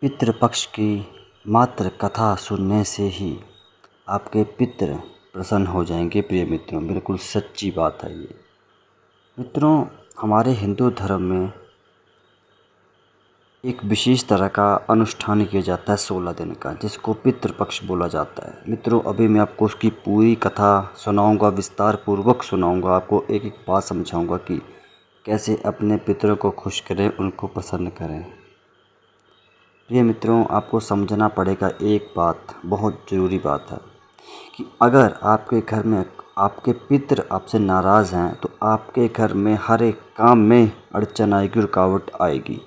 पितृपक्ष की मात्र कथा सुनने से ही आपके पितृ प्रसन्न हो जाएंगे। प्रिय मित्रों, बिल्कुल सच्ची बात है ये। मित्रों, हमारे हिंदू धर्म में एक विशेष तरह का अनुष्ठान किया जाता है 16 दिन का, जिसको पितृपक्ष बोला जाता है। मित्रों, अभी मैं आपको उसकी पूरी कथा सुनाऊंगा, विस्तार पूर्वक सुनाऊंगा, आपको एक एक बात समझाऊंगा कि कैसे अपने पितरों को खुश करें, उनको प्रसन्न करें। प्रिय मित्रों, आपको समझना पड़ेगा एक बात, बहुत ज़रूरी बात है कि अगर आपके घर में आपके पितृ आपसे नाराज़ हैं तो आपके घर में हर एक काम में अड़चन आएगी, रुकावट आएगी।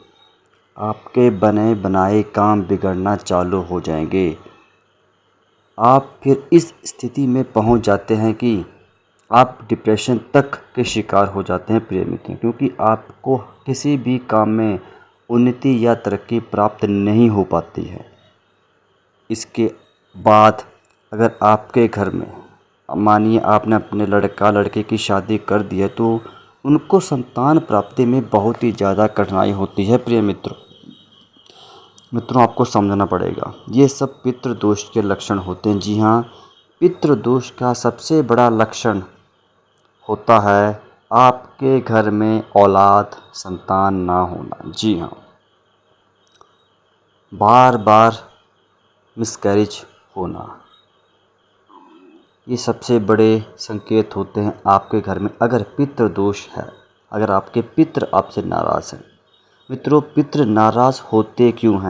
आपके बने बनाए काम बिगड़ना चालू हो जाएंगे। आप फिर इस स्थिति में पहुंच जाते हैं कि आप डिप्रेशन तक के शिकार हो जाते हैं। प्रिय मित्रों, क्योंकि आपको किसी भी काम में उन्नति या तरक्की प्राप्त नहीं हो पाती है। इसके बाद अगर आपके घर में मानिए आपने अपने लड़का लड़के की शादी कर दी है तो उनको संतान प्राप्ति में बहुत ही ज़्यादा कठिनाई होती है। प्रिय मित्रों, आपको समझना पड़ेगा, ये सब पितृदोष के लक्षण होते हैं। जी हाँ, पितृदोष का सबसे बड़ा लक्षण होता है आपके घर में औलाद संतान ना होना। जी हाँ, बार बार मिसकैरेज होना, ये सबसे बड़े संकेत होते हैं आपके घर में अगर पितृदोष है, अगर आपके पितृ आपसे नाराज़ हैं। मित्रों, पितृ नाराज़ होते क्यों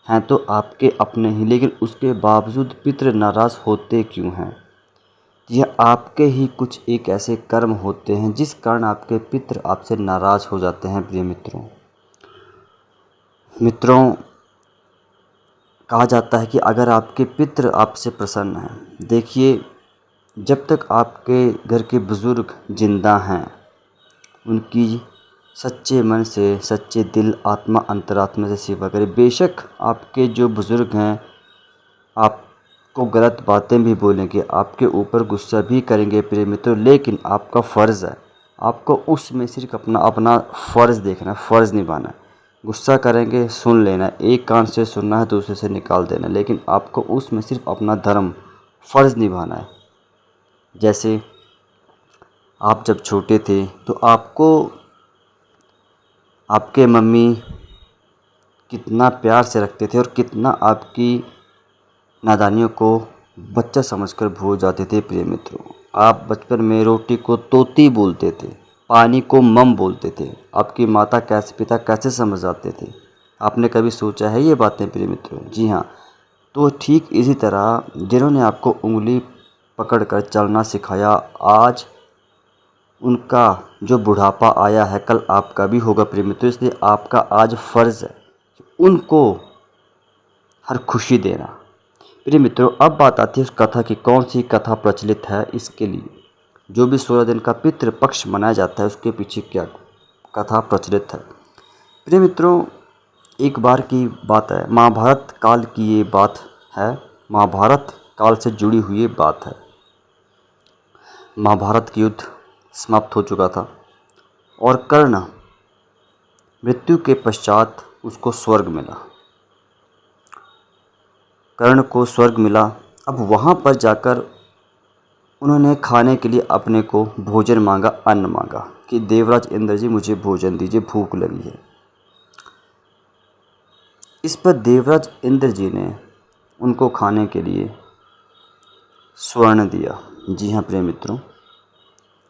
हैं तो आपके अपने ही, लेकिन उसके बावजूद पितृ नाराज़ होते क्यों हैं? यह आपके ही कुछ एक ऐसे कर्म होते हैं जिस कारण आपके पितृ आपसे नाराज़ हो जाते हैं। प्रिय मित्रों, कहा जाता है कि अगर आपके पितृ आपसे प्रसन्न हैं, देखिए जब तक आपके घर के बुज़ुर्ग जिंदा हैं, उनकी सच्चे मन से, सच्चे दिल, आत्मा, अंतरात्मा से सेवा करें। बेशक आपके जो बुज़ुर्ग हैं आपको गलत बातें भी बोलेंगे, आपके ऊपर गुस्सा भी करेंगे प्रिय मित्रों, लेकिन आपका फ़र्ज़ है, आपको उसमें सिर्फ अपना फ़र्ज़ देखना है, फ़र्ज़ निभाना है। गुस्सा करेंगे, सुन लेना, एक कान से सुनना है, दूसरे से निकाल देना, लेकिन आपको उसमें सिर्फ अपना धर्म, फ़र्ज़ निभाना है। जैसे आप जब छोटे थे तो आपको आपके मम्मी कितना प्यार से रखते थे और कितना आपकी नादानियों को बच्चा समझकर भूल जाते थे। प्रिय मित्रों, आप बचपन में रोटी को तोती बोलते थे, पानी को मम बोलते थे, आपकी माता कैसे पिता कैसे समझ जाते थे? आपने कभी सोचा है ये बातें प्रिय मित्रों? जी हाँ, तो ठीक इसी तरह जिन्होंने आपको उंगली पकड़कर चलना सिखाया, आज उनका जो बुढ़ापा आया है कल आपका भी होगा प्रिय मित्रों, इसलिए आपका आज फ़र्ज़ है उनको हर खुशी देना। प्रिय मित्रों, अब बात आती है उस कथा की, कौन सी कथा प्रचलित है इसके लिए। जो भी 16 दिन का पितृपक्ष मनाया जाता है उसके पीछे क्या कथा प्रचलित है। प्रिय मित्रों, एक बार की बात है, महाभारत काल की ये बात है, महाभारत काल से जुड़ी हुई ये बात है। महाभारत की युद्ध समाप्त हो चुका था और कर्ण मृत्यु के पश्चात उसको स्वर्ग मिला। कर्ण को स्वर्ग मिला। अब वहाँ पर जाकर उन्होंने खाने के लिए अपने को भोजन मांगा, अन्न मांगा कि देवराज इंद्र जी मुझे भोजन दीजिए, भूख लगी है। इस पर देवराज इंद्र जी ने उनको खाने के लिए स्वर्ण दिया। जी हाँ प्रिय मित्रों,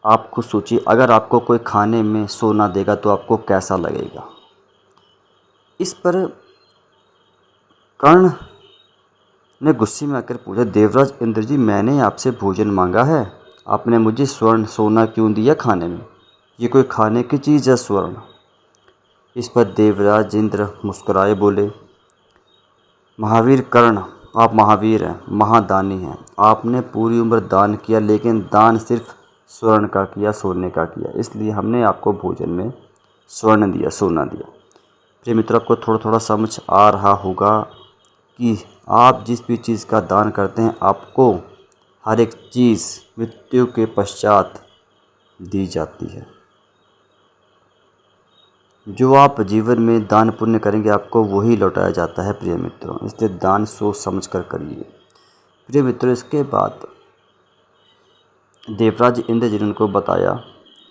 आप खुद सोचिए, अगर आपको कोई खाने में सोना देगा तो आपको कैसा लगेगा? इस पर कर्ण ने गुस्से में आकर पूछा, देवराज इंद्र जी, मैंने आपसे भोजन मांगा है, आपने मुझे स्वर्ण सोना क्यों दिया खाने में? ये कोई खाने की चीज़ है स्वर्ण? इस पर देवराज इंद्र मुस्कुराए, बोले, महावीर कर्ण, आप महावीर हैं, महादानी हैं, आपने पूरी उम्र दान किया, लेकिन दान सिर्फ स्वर्ण का किया, सोने का किया, इसलिए हमने आपको भोजन में स्वर्ण दिया, सोना दिया। प्रिय मित्रों, आपको थोड़ा थोड़ा समझ आ रहा होगा कि आप जिस भी चीज़ का दान करते हैं आपको हर एक चीज़ मृत्यु के पश्चात दी जाती है। जो आप जीवन में दान पुण्य करेंगे आपको वही लौटाया जाता है प्रिय मित्रों, इसलिए दान सोच समझ कर करिए। प्रिय मित्रों, इसके बाद देवराज इंद्र जी ने उनको बताया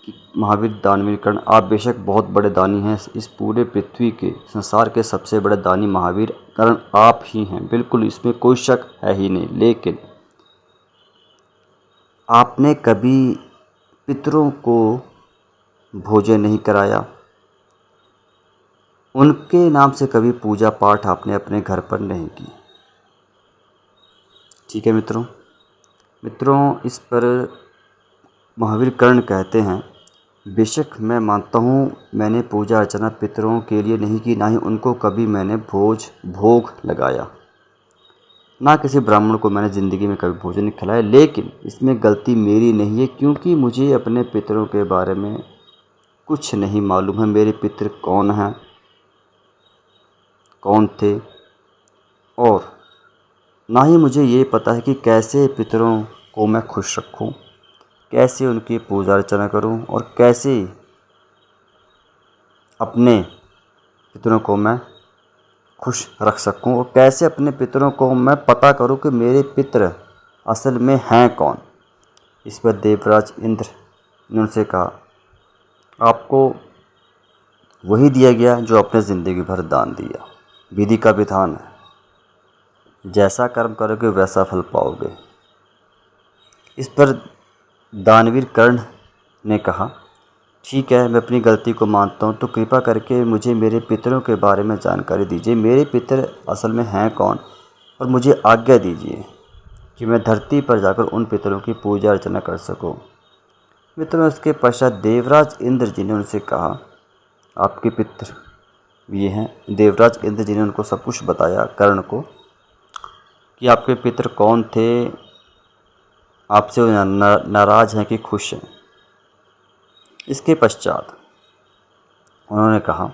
कि महावीर दानवीर कर्ण, आप बेशक बहुत बड़े दानी हैं, इस पूरे पृथ्वी के संसार के सबसे बड़े दानी महावीर कर्ण आप ही हैं, बिल्कुल इसमें कोई शक है ही नहीं। लेकिन आपने कभी पितरों को भोजन नहीं कराया, उनके नाम से कभी पूजा पाठ आपने अपने घर पर नहीं की। ठीक है मित्रों, इस पर महावीर कर्ण कहते हैं, बेशक मैं मानता हूँ मैंने पूजा अर्चना पितरों के लिए नहीं की, ना ही उनको कभी मैंने भोग लगाया, ना किसी ब्राह्मण को मैंने ज़िंदगी में कभी भोजन नहीं खिलाया। लेकिन इसमें गलती मेरी नहीं है, क्योंकि मुझे अपने पितरों के बारे में कुछ नहीं मालूम है। मेरे पितर कौन हैं, कौन थे, और ना ही मुझे ये पता है कि कैसे पितरों को मैं खुश रखूं, कैसे उनकी पूजा अर्चना करूं, और कैसे अपने पितरों को मैं खुश रख सकूं, और कैसे अपने पितरों को मैं पता करूं कि मेरे पितर असल में हैं कौन। इस पर देवराज इंद्र ने उनसे कहा, आपको वही दिया गया जो आपने ज़िंदगी भर दान दिया। विधि का विधान है, जैसा कर्म करोगे वैसा फल पाओगे। इस पर दानवीर कर्ण ने कहा, ठीक है, मैं अपनी गलती को मानता हूँ, तो कृपा करके मुझे मेरे पितरों के बारे में जानकारी दीजिए। मेरे पितर असल में हैं कौन, और मुझे आज्ञा दीजिए कि मैं धरती पर जाकर उन पितरों की पूजा अर्चना कर सकूँ। मित्रों, इसके पश्चात देवराज इंद्र जी ने उनसे कहा, आपके पितर ये हैं। देवराज इंद्र जी ने उनको सब कुछ बताया कर्ण को कि आपके पितर कौन थे, आपसे नाराज़ हैं कि खुश हैं। इसके पश्चात उन्होंने कहा,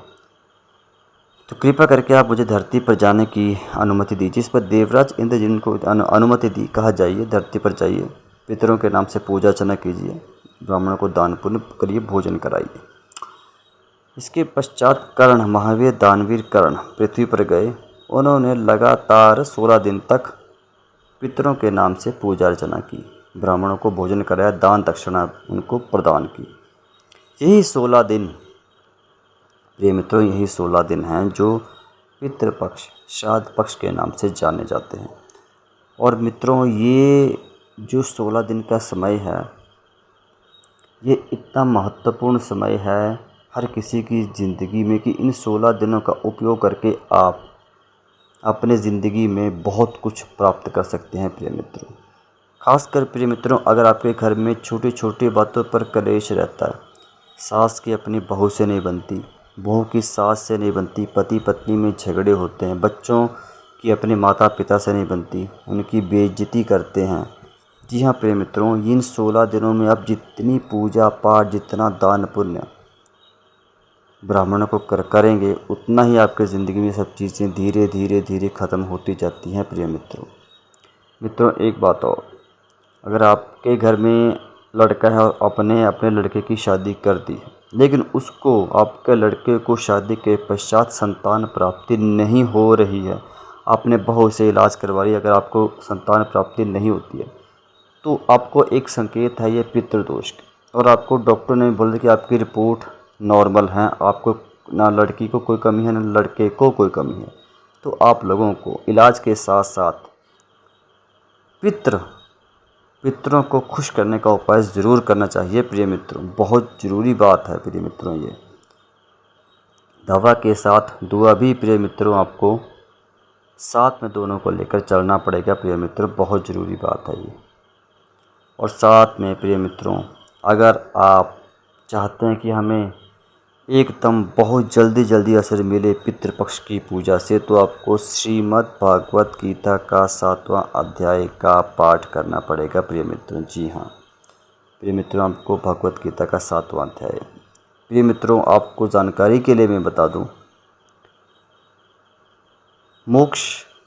तो कृपा करके आप मुझे धरती पर जाने की अनुमति दीजिए। इस पर देवराज इंद्र जी ने उनको अनुमति दी, कहा जाइए धरती पर जाइए, पितरों के नाम से पूजा अर्चना कीजिए, ब्राह्मणों को दान पुण्य करिए, भोजन कराइए। इसके पश्चात कर्ण, महावीर दानवीर कर्ण पृथ्वी पर गए। उन्होंने लगातार 16 दिन तक पितरों के नाम से पूजा अर्चना की, ब्राह्मणों को भोजन कराया, दान दक्षिणा उनको प्रदान की। यही 16 दिन प्रिय मित्रों, यही 16 दिन हैं जो पितृपक्ष श्राद्ध पक्ष के नाम से जाने जाते हैं। और मित्रों, ये जो 16 दिन का समय है, ये इतना महत्वपूर्ण समय है हर किसी की ज़िंदगी में कि इन 16 दिनों का उपयोग करके आप अपने ज़िंदगी में बहुत कुछ प्राप्त कर सकते हैं प्रिय मित्रों। खासकर प्रिय मित्रों, अगर आपके घर में छोटी छोटी बातों पर कलेश रहता है, सास की अपनी बहू से नहीं बनती, बहू की सास से नहीं बनती, पति पत्नी में झगड़े होते हैं, बच्चों की अपने माता पिता से नहीं बनती, उनकी बेइज्जती करते हैं। जी हाँ प्रिय मित्रों, इन 16 दिनों में आप जितनी पूजा पाठ, जितना दान पुण्य ब्राह्मणों को करेंगे, उतना ही आपके ज़िंदगी में सब चीज़ें धीरे धीरे धीरे ख़त्म होती जाती हैं प्रिय मित्रों, एक बात और, अगर आपके घर में लड़का है और अपने लड़के की शादी कर दी, लेकिन उसको, आपके लड़के को शादी के पश्चात संतान प्राप्ति नहीं हो रही है, आपने बहुत से इलाज करवा लिया, अगर आपको संतान प्राप्ति नहीं होती है, तो आपको एक संकेत है ये पितृदोष की, और आपको डॉक्टर ने बोल दिया कि आपकी रिपोर्ट नॉर्मल है, आपको ना लड़की को कोई कमी है ना लड़के को कोई कमी है। तो आप लोगों को इलाज के साथ साथ पितरों को खुश करने का उपाय ज़रूर करना चाहिए प्रिय मित्रों, बहुत ज़रूरी बात है प्रिय मित्रों। ये दवा के साथ दुआ भी प्रिय मित्रों आपको साथ में दोनों को लेकर चलना पड़ेगा प्रिय मित्रों, बहुत ज़रूरी बात है ये। और साथ में प्रिय मित्रों, अगर आप चाहते हैं कि हमें एकदम बहुत जल्दी असर मिले पितृपक्ष की पूजा से, तो आपको श्रीमद् भागवत गीता का 7वां अध्याय का पाठ करना पड़ेगा प्रिय मित्रों। जी हाँ प्रिय मित्रों, आपको भगवत गीता का 7वां अध्याय। प्रिय मित्रों, आपको जानकारी के लिए मैं बता दूं, मोक्ष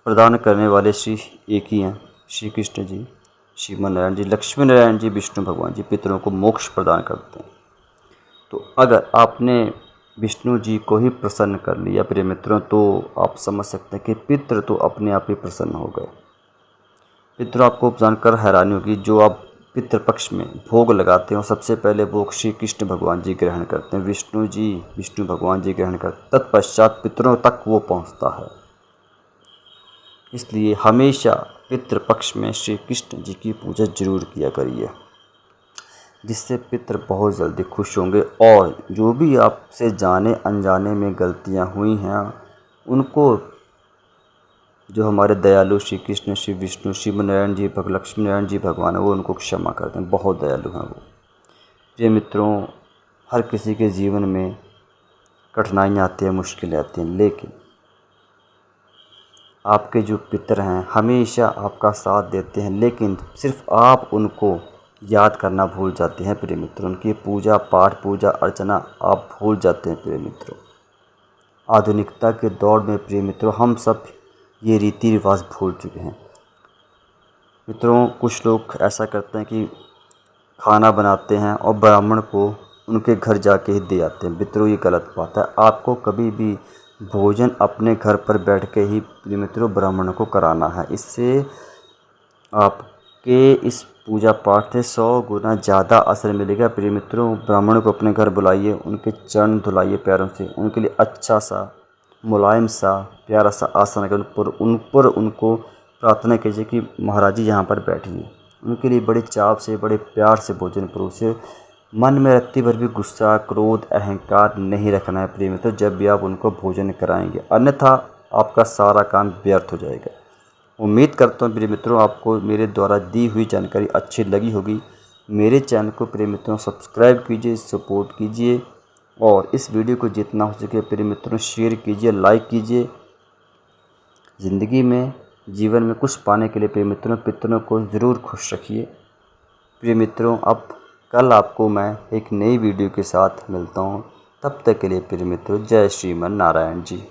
प्रदान करने वाले श्री एक ही हैं, श्री कृष्ण जी, श्रीमन नारायण जी, लक्ष्मी नारायण जी, विष्णु भगवान जी पितरों को मोक्ष प्रदान करते हैं। तो अगर आपने विष्णु जी को ही प्रसन्न कर लिया प्रिय मित्रों, तो आप समझ सकते हैं कि पितृ तो अपने आप ही प्रसन्न हो गए। मित्रों, आपको जानकर हैरानी होगी, जो आप पितृपक्ष में भोग लगाते हो सबसे पहले भोग श्री कृष्ण भगवान जी ग्रहण करते हैं, विष्णु भगवान जी ग्रहण करते, तत्पश्चात पितरों तक वो पहुंचता है। इसलिए हमेशा पितृपक्ष में श्री कृष्ण जी की पूजा जरूर किया करिए, जिससे पितृ बहुत जल्दी खुश होंगे और जो भी आपसे जाने अनजाने में गलतियां हुई हैं उनको जो हमारे दयालु श्री कृष्ण, श्री विष्णु, शिव नारायण जी, लक्ष्मी नारायण जी भगवान है, वो उनको क्षमा करते हैं, बहुत दयालु हैं वो। ये मित्रों, हर किसी के जीवन में कठिनाइयाँ आती हैं, मुश्किलें आती हैं, लेकिन आपके जो पितर हैं हमेशा आपका साथ देते हैं, लेकिन सिर्फ आप उनको याद करना भूल जाते हैं प्रिय मित्रों। उनकी पूजा पाठ, पूजा अर्चना आप भूल जाते हैं प्रिय मित्रों। आधुनिकता के दौर में प्रिय मित्रों हम सब ये रीति रिवाज भूल चुके हैं। मित्रों, कुछ लोग ऐसा करते हैं कि खाना बनाते हैं और ब्राह्मण को उनके घर जाके ही दे आते हैं। मित्रों, ये गलत बात है। आपको कभी भी भोजन अपने घर पर बैठ के ही प्रिय मित्रों ब्राह्मण को कराना है। इससे आपके इस पूजा पाठ से 100 गुना ज़्यादा असर मिलेगा प्रिय मित्रों। ब्राह्मण को अपने घर बुलाइए, उनके चरण धुलाइए पैरों से, उनके लिए अच्छा सा मुलायम सा प्यारा सा आसन रखें, उन पर उनको प्रार्थना कीजिए कि महाराज जी यहाँ पर बैठिए। उनके लिए बड़े चाव से, बड़े प्यार से भोजन परोसे। मन में रत्ती भर भी गुस्सा, क्रोध, अहंकार नहीं रखना है प्रिय मित्रों जब भी आप उनको भोजन कराएंगे, अन्यथा आपका सारा काम व्यर्थ हो जाएगा। उम्मीद करता हूँ प्रिय मित्रों आपको मेरे द्वारा दी हुई जानकारी अच्छी लगी होगी। मेरे चैनल को प्रिय मित्रों सब्सक्राइब कीजिए, सपोर्ट कीजिए और इस वीडियो को जितना हो सके प्रिय मित्रों शेयर कीजिए, लाइक कीजिए। ज़िंदगी में, जीवन में कुछ पाने के लिए प्रिय मित्रों पितरों को ज़रूर खुश रखिए। प्रिय मित्रों, अब कल आपको मैं एक नई वीडियो के साथ मिलता हूँ। तब तक के लिए प्रिय मित्रों जय श्रीमन नारायण जी।